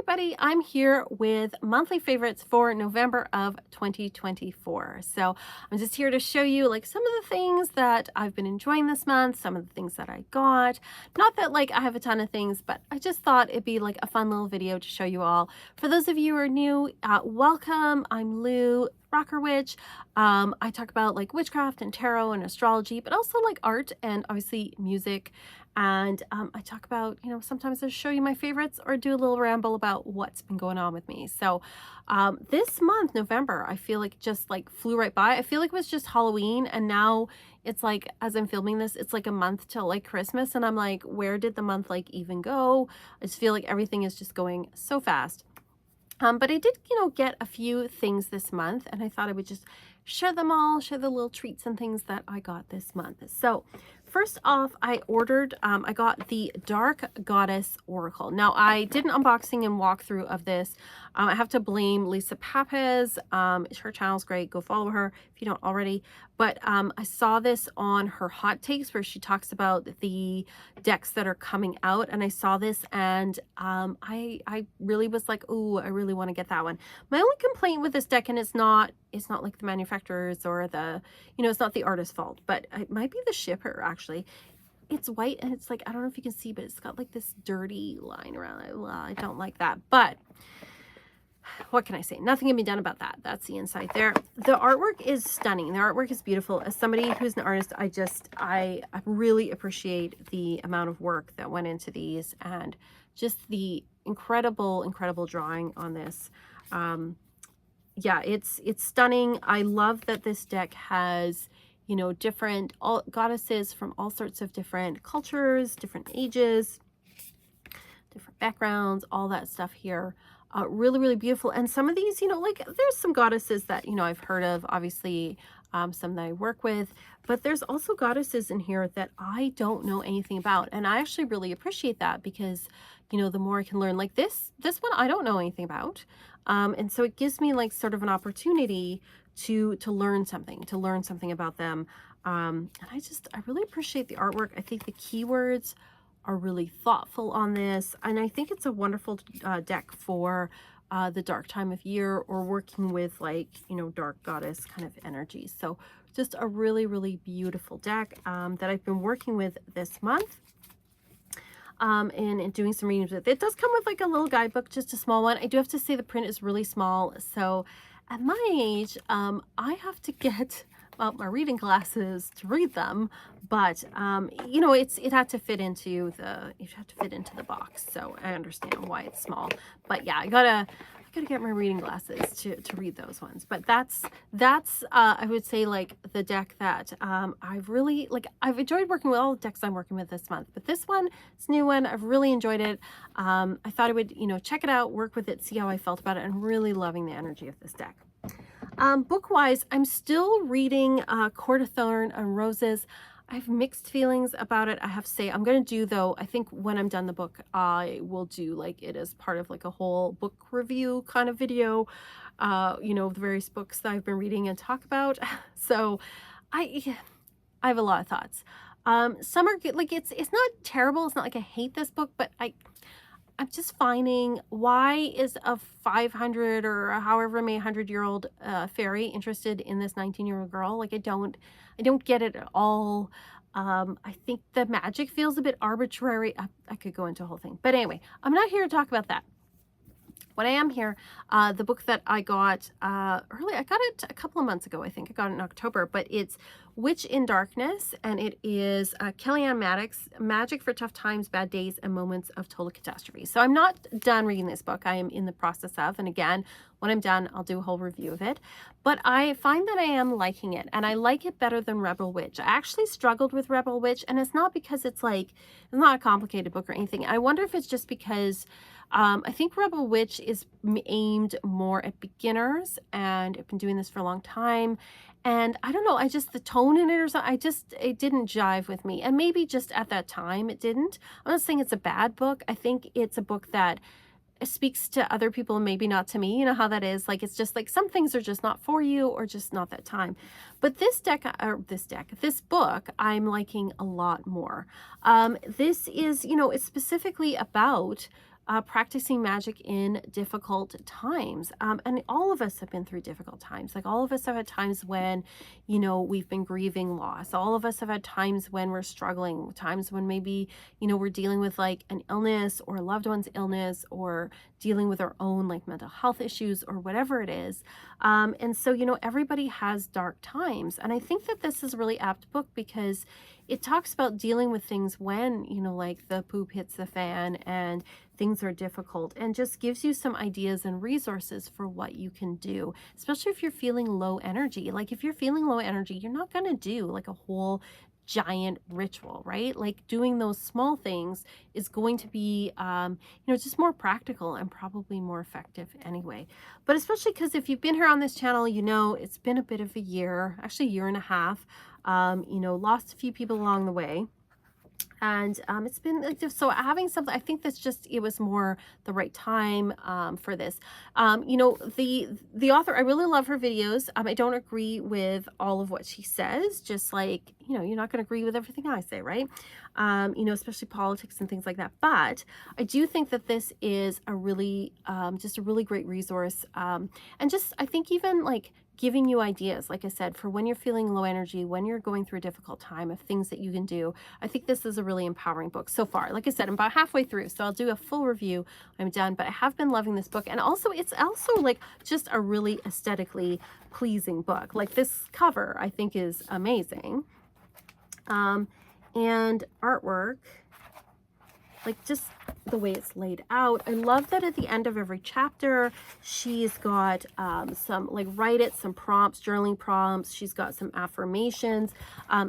everybody, I'm here with monthly favorites for November of 2024. So I'm just here to show you like some of the things that I've been enjoying this month, some of the things that I got. Not that like I have a ton of things, but I just thought it'd be like a fun little video to show you all. For those of you who are new, welcome. I'm Lou Rocker Witch. I talk about like witchcraft and tarot and astrology, but also like art and obviously music. And I talk about, sometimes I show you my favorites or do a little ramble about what's been going on with me. So this month, November, I feel like just like flew right by. I feel like it was just Halloween, and now it's like, as I'm filming this, it's like a month till like Christmas, and I'm like, where did the month like even go? I just feel like everything is just going so fast. But I did, get a few things this month, and I thought I would just share them all, share the little treats and things that I got this month. So first off, I got the Dark Goddess Oracle. Now, I did an unboxing and walkthrough of this. I have to blame Lisa Papez. Her channel's great. Go follow her if you don't already. But I saw this on her hot takes where she talks about the decks that are coming out. And I saw this and I really was like, oh, I really want to get that one. My only complaint with this deck, and it's not like the manufacturers or the, it's not the artist's fault, but it might be the shipper actually. It's white and it's like, I don't know if you can see, but it's got like this dirty line around it. Well, I don't like that, but what can I say? Nothing can be done about that. That's the inside there. The artwork is stunning. The artwork is beautiful. As somebody who's an artist, I really appreciate the amount of work that went into these and just the incredible drawing on this. Yeah, it's stunning. I love that this deck has, different goddesses from all sorts of different cultures, different ages, different backgrounds, all that stuff here. Really beautiful. And some of these, like there's some goddesses that, I've heard of, obviously, some that I work with, but there's also goddesses in here that I don't know anything about. And I actually really appreciate that because, the more I can learn, like this one, I don't know anything about. And so it gives me like sort of an opportunity to learn something about them. And I really appreciate the artwork. I think the keywords are really thoughtful on this, and I think it's a wonderful deck for the dark time of year or working with like dark goddess kind of energy. So just a really beautiful deck that I've been working with this month and doing some readings with. It does come with like a little guidebook, just a small one. I do have to say the print is really small, so at my age I have to get my reading glasses to read them, but it had to fit into the box, so I understand why it's small. But yeah, I gotta get my reading glasses to read those ones. But that's I would say like the deck that I've really I've enjoyed working with. All the decks I'm working with this month, but this one, this new one, I've really enjoyed it. I thought I would check it out, work with it, see how I felt about it, and really loving the energy of this deck. Book-wise, I'm still reading Court of Thorn and Roses. I have mixed feelings about it, I have to say. I'm going to do, though, I think when I'm done the book, I will do like it as part of like a whole book review kind of video, the various books that I've been reading and talk about. So I have a lot of thoughts. Some are good, like it's not terrible. It's not like I hate this book, but I'm just finding, why is a 500 or however many 100-year-old fairy interested in this 19-year-old girl? Like I don't get it at all. I think the magic feels a bit arbitrary. I could go into a whole thing, but anyway, I'm not here to talk about that. What I am here, the book that I got early, I got it a couple of months ago. I think I got it in October, but it's Witch in Darkness, and it is Kellyanne Maddox, Magic for Tough Times, Bad Days, and Moments of Total Catastrophe. So I'm not done reading this book. I am in the process of, and again, when I'm done, I'll do a whole review of it. But I find that I am liking it, and I like it better than Rebel Witch. I actually struggled with Rebel Witch, and it's not because it's not a complicated book or anything. I wonder if it's just because I think Rebel Witch is aimed more at beginners, and I've been doing this for a long time. And I don't know, the tone in it or something, it didn't jive with me. And maybe just at that time it didn't. I'm not saying it's a bad book. I think it's a book that speaks to other people and maybe not to me. You know how that is. Like, it's just like some things are just not for you or just not that time. But this book, I'm liking a lot more. This is, it's specifically about practicing magic in difficult times. And all of us have been through difficult times. Like all of us have had times when, you know, we've been grieving loss. All of us have had times when we're struggling, times when maybe, you know, we're dealing with like an illness or a loved one's illness, or dealing with our own like mental health issues or whatever it is. And so, you know, everybody has dark times. And I think that this is a really apt book because it talks about dealing with things when, you know, like the poop hits the fan and things are difficult, and just gives you some ideas and resources for what you can do, especially if you're feeling low energy. Like if you're feeling low energy, you're not going to do like a whole giant ritual, right? Like doing those small things is going to be, you know, just more practical and probably more effective anyway. But especially because if you've been here on this channel, you know, it's been a bit of a year, actually a year and a half. You know, lost a few people along the way. And it's been so having something, I think that's just, it was more the right time for this. You know, the author, I really love her videos. I don't agree with all of what she says, just like, you know, you're not going to agree with everything I say, right? You know, especially politics and things like that. But I do think that this is a really, just a really great resource. And just, I think even like giving you ideas, like I said, for when you're feeling low energy, when you're going through a difficult time, of things that you can do. I think this is a really empowering book so far. Like I said, I'm about halfway through, so I'll do a full review. I'm done, but I have been loving this book. And also, it's also like just a really aesthetically pleasing book. Like this cover, I think, is amazing. And artwork, like just the way it's laid out. I love that at the end of every chapter, she's got some like some prompts, journaling prompts. She's got some affirmations.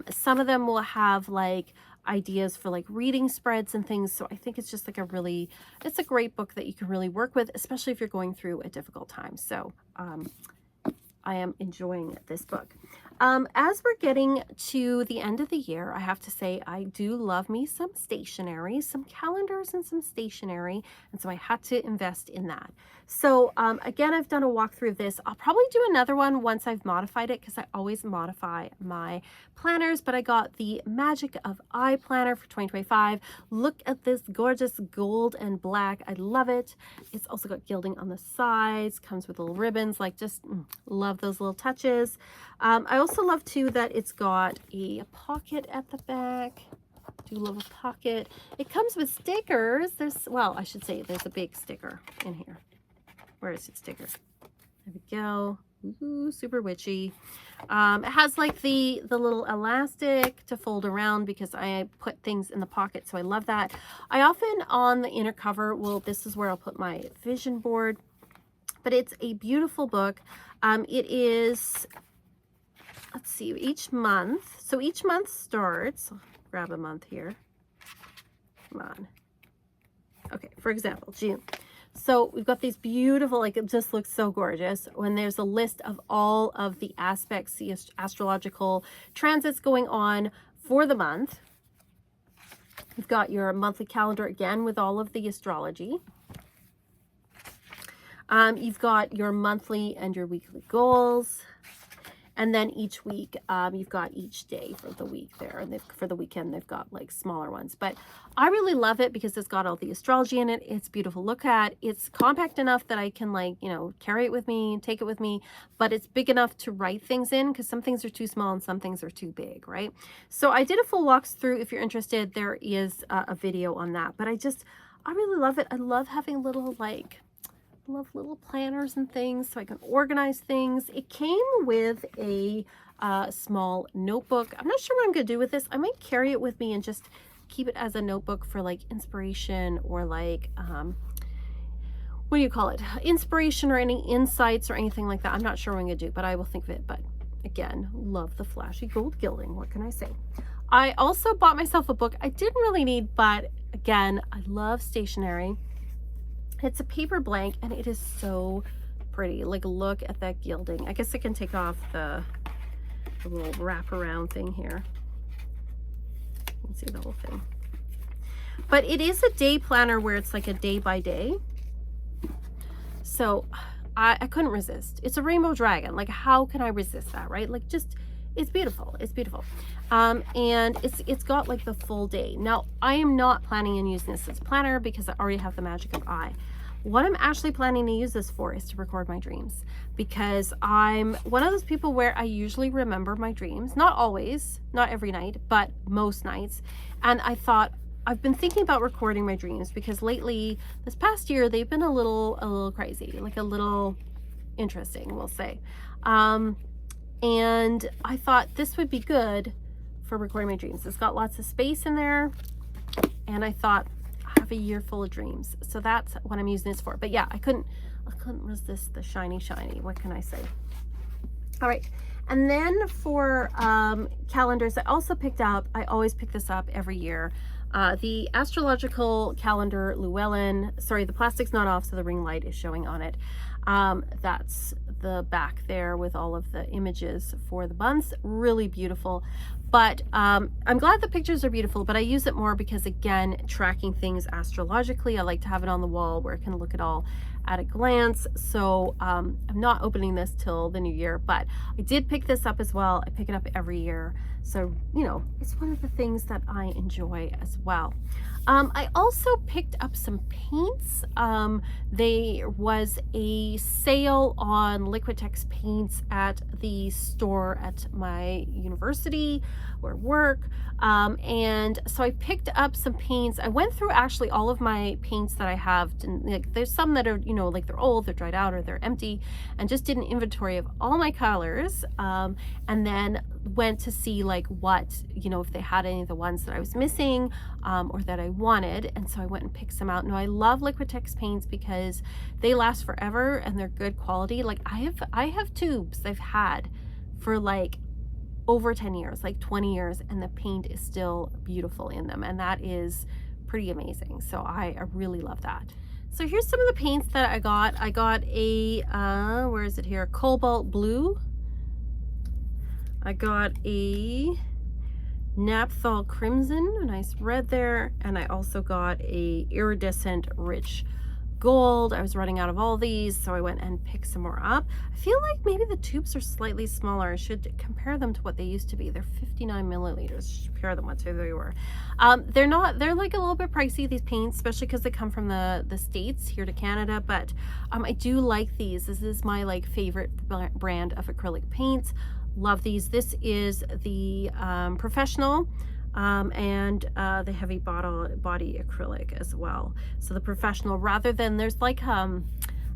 Some of them will have like ideas for like reading spreads and things. So I think it's just like it's a great book that you can really work with, especially if you're going through a difficult time. So I am enjoying this book. As we're getting to the end of the year, I have to say I do love me some stationery, some calendars and some stationery, and so I had to invest in that. So again, I've done a walkthrough of this. I'll probably do another one once I've modified it, because I always modify my planners, but I got the Magic of I planner for 2025. Look at this gorgeous gold and black. I love it. It's also got gilding on the sides, comes with little ribbons, like just love those little touches. I also love too that it's got a pocket at the back. Do love a pocket. It comes with stickers. Well, I should say there's a big sticker in here. Where is its sticker? There we go. Ooh, super witchy. It has like the little elastic to fold around because I put things in the pocket, so I love that. I often on the inner cover, this is where I'll put my vision board. But it's a beautiful book. It is, let's see, each month. So each month starts, I'll grab a month here. Come on. Okay, for example, June. So we've got these beautiful, like it just looks so gorgeous when there's a list of all of the aspects, the astrological transits going on for the month. You've got your monthly calendar again with all of the astrology. You've got your monthly and your weekly goals. And then each week, you've got each day for the week there. And for the weekend, they've got like smaller ones. But I really love it because it's got all the astrology in it. It's beautiful to look at. It's compact enough that I can like, you know, carry it with me, take it with me. But it's big enough to write things in because some things are too small and some things are too big, right? So I did a full walkthrough. If you're interested, there is a video on that. But I really love it. I love having little love little planners and things so I can organize things. It came with a small notebook. I'm not sure what I'm going to do with this. I might carry it with me and just keep it as a notebook for like inspiration or like, what do you call it? Inspiration or any insights or anything like that. I'm not sure what I'm going to do, but I will think of it. But again, love the flashy gold gilding. What can I say? I also bought myself a book I didn't really need, but again, I love stationery. It's a paper blank and it is so pretty. Like look at that gilding. I guess I can take off the little wraparound thing here. You can see the whole thing. But it is a day planner where it's like a day by day. So I couldn't resist. It's a rainbow dragon. Like how can I resist that, right? Like just, it's beautiful. It's beautiful. And it's got like the full day. Now, I am not planning on using this as a planner because I already have the Magic of I. What I'm actually planning to use this for is to record my dreams, because I'm one of those people where I usually remember my dreams, not always, not every night, but most nights. And I thought, I've been thinking about recording my dreams because lately, this past year, they've been a little crazy, like a little interesting, we'll say. And I thought this would be good for recording my dreams. It's got lots of space in there, and I thought, I have a year full of dreams, so that's what I'm using this for. But yeah, I couldn't resist the shiny. What can I say? All right, and then for calendars, I also picked up, I always pick this up every year, the astrological calendar Llewellyn. Sorry, the plastic's not off, so the ring light is showing on it. That's the back there with all of the images for the months. Really beautiful. But I'm glad the pictures are beautiful, but I use it more because, again, tracking things astrologically, I like to have it on the wall where I can look at all at a glance. So I'm not opening this till the new year, but I did pick this up as well. I pick it up every year. So, you know, it's one of the things that I enjoy as well. I also picked up some paints. There was a sale on Liquitex paints at the store at my university or work. And so I picked up some paints. I went through actually all of my paints that I have. And, like, there's some that are, you know, like they're old, they're dried out, or they're empty, and just did an inventory of all my colors. And then went to see like what, you know, if they had any of the ones that I was missing, or that I wanted. And so I went and picked some out. Now, I love Liquitex paints because they last forever and they're good quality. Like I have tubes I've had for like over 10 years, like 20 years, and the paint is still beautiful in them, and that is pretty amazing. So I really love that. So here's some of the paints that I got. I got a where is it here, cobalt blue. I got a Naphthol Crimson, a nice red there, and I also got a iridescent rich gold. I was running out of all these, so I went and picked some more up. I feel like maybe the tubes are slightly smaller. I should compare them to what they used to be. They're 59 milliliters. Compare them to what they were. They're like a little bit pricey, these paints, especially because they come from the States here to Canada, but I do like these. This is my like favorite brand of acrylic paints. Love these. This is the Professional, and the heavy body acrylic as well. So the Professional, rather than, there's like I don't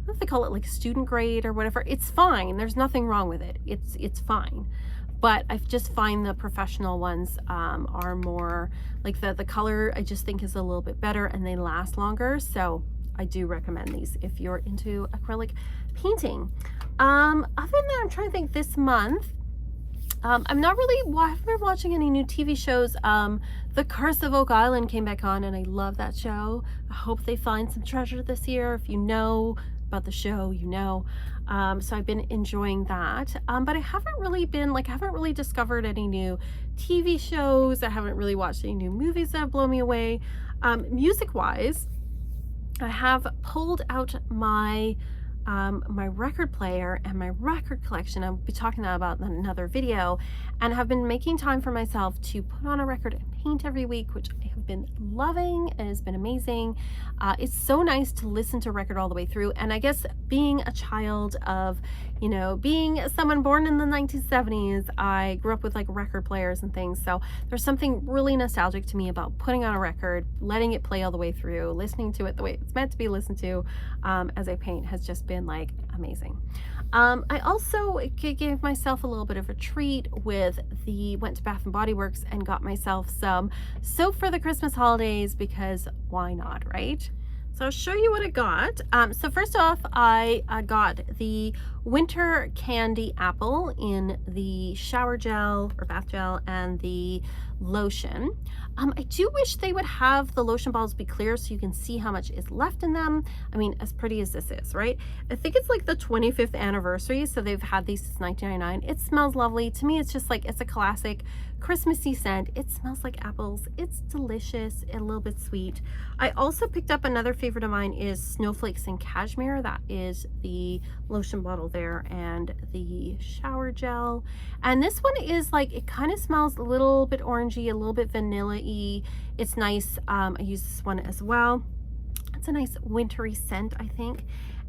know if they call it like student grade or whatever. It's fine. There's nothing wrong with it. It's fine. But I just find the Professional ones are more like the color, I just think, is a little bit better, and they last longer. So I do recommend these if you're into acrylic painting. Other than that, I'm trying to think this month. I haven't been watching any new TV shows. The Curse of Oak Island came back on, and I love that show. I hope they find some treasure this year. If you know about the show, you know. So I've been enjoying that. But I haven't really discovered any new TV shows. I haven't really watched any new movies that have blown me away. Music-wise, I have pulled out my record player and my record collection. I'll be talking about in another video, and have been making time for myself to put on a record and paint every week, which I have been loving and has been amazing. It's so nice to listen to a record all the way through, and I guess being a child of, you know, being someone born in the 1970s, I grew up with like record players and things, so there's something really nostalgic to me about putting on a record, letting it play all the way through, listening to it the way it's meant to be listened to as I paint, has just been like amazing. I also gave myself a little bit of a treat went to Bath and Body Works and got myself some soap for the Christmas holidays, because why not, right? So I'll show you what I got. So first off, I got the Winter Candy Apple in the shower gel or bath gel, and the lotion. I do wish they would have the lotion bottles be clear so you can see how much is left in them. I mean, as pretty as this is, right? I think it's like the 25th anniversary, so they've had these since 1999. It smells lovely. To me, it's just like, it's a classic Christmassy scent. It smells like apples. It's delicious, a little bit sweet. I also picked up another favorite of mine is Snowflakes and Cashmere. That is the lotion bottle there, and the shower gel. And this one is like, it kind of smells a little bit orangey, a little bit vanilla-y. It's nice. I use this one as well. It's a nice wintry scent, I think.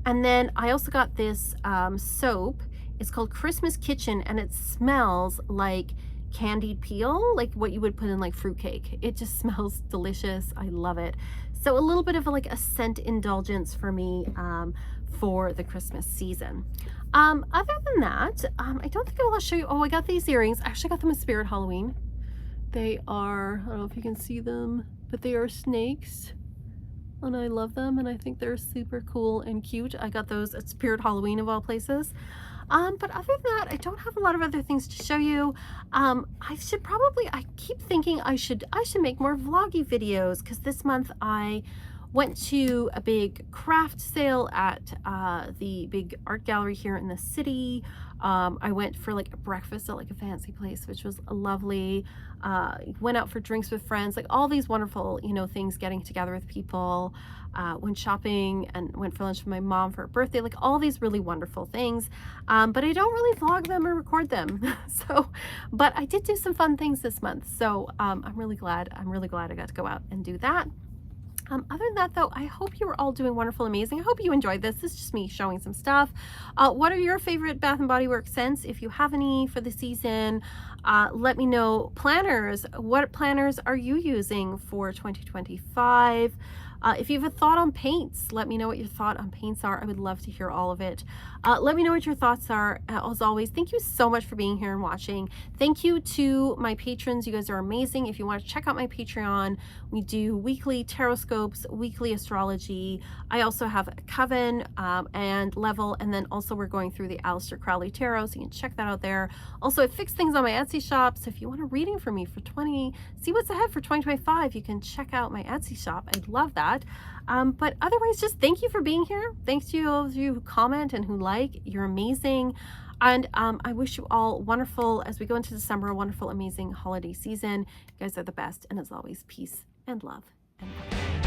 And then I also got this soap. It's called Christmas Kitchen, and it smells like candied peel, like what you would put in like fruitcake. It just smells delicious. I love it. So a little bit of like a scent indulgence for me for the Christmas season. Other than that, I don't think I will show you. Oh, I got these earrings. I actually got them at Spirit Halloween. They are, I don't know if you can see them, but they are snakes, and I love them, and I think they're super cool and cute. I got those at Spirit Halloween of all places. But other than that, I don't have a lot of other things to show you. I keep thinking I should make more vloggy videos, because this month I went to a big craft sale at the big art gallery here in the city. I went for like a breakfast at like a fancy place, which was lovely. Went out for drinks with friends, like all these wonderful, you know, things, getting together with people. Went shopping and went for lunch with my mom for her birthday, like all these really wonderful things. But I don't really vlog them or record them. But I did do some fun things this month. So I'm really glad I got to go out and do that. Other than that, though, I hope you are all doing wonderful, amazing. I hope you enjoyed this. This is just me showing some stuff. What are your favorite Bath & Body Works scents? If you have any for the season, let me know. Planners, what planners are you using for 2025? If you have a thought on paints, let me know what your thought on paints are. I would love to hear all of it. Let me know what your thoughts are. As always, thank you so much for being here and watching. Thank you to my patrons. You guys are amazing. If you want to check out my Patreon, we do weekly tarot scopes, weekly astrology. I also have Coven and Level, and then also we're going through the Aleister Crowley Tarot, so you can check that out there. Also, I fix things on my Etsy shop, so if you want a reading from me for see what's ahead for 2025, you can check out my Etsy shop. I'd love that. But otherwise, just thank you for being here. Thanks to all of you who comment and who like. You're amazing. And I wish you all wonderful, as we go into December, a wonderful, amazing holiday season. You guys are the best. And as always, peace and love and light.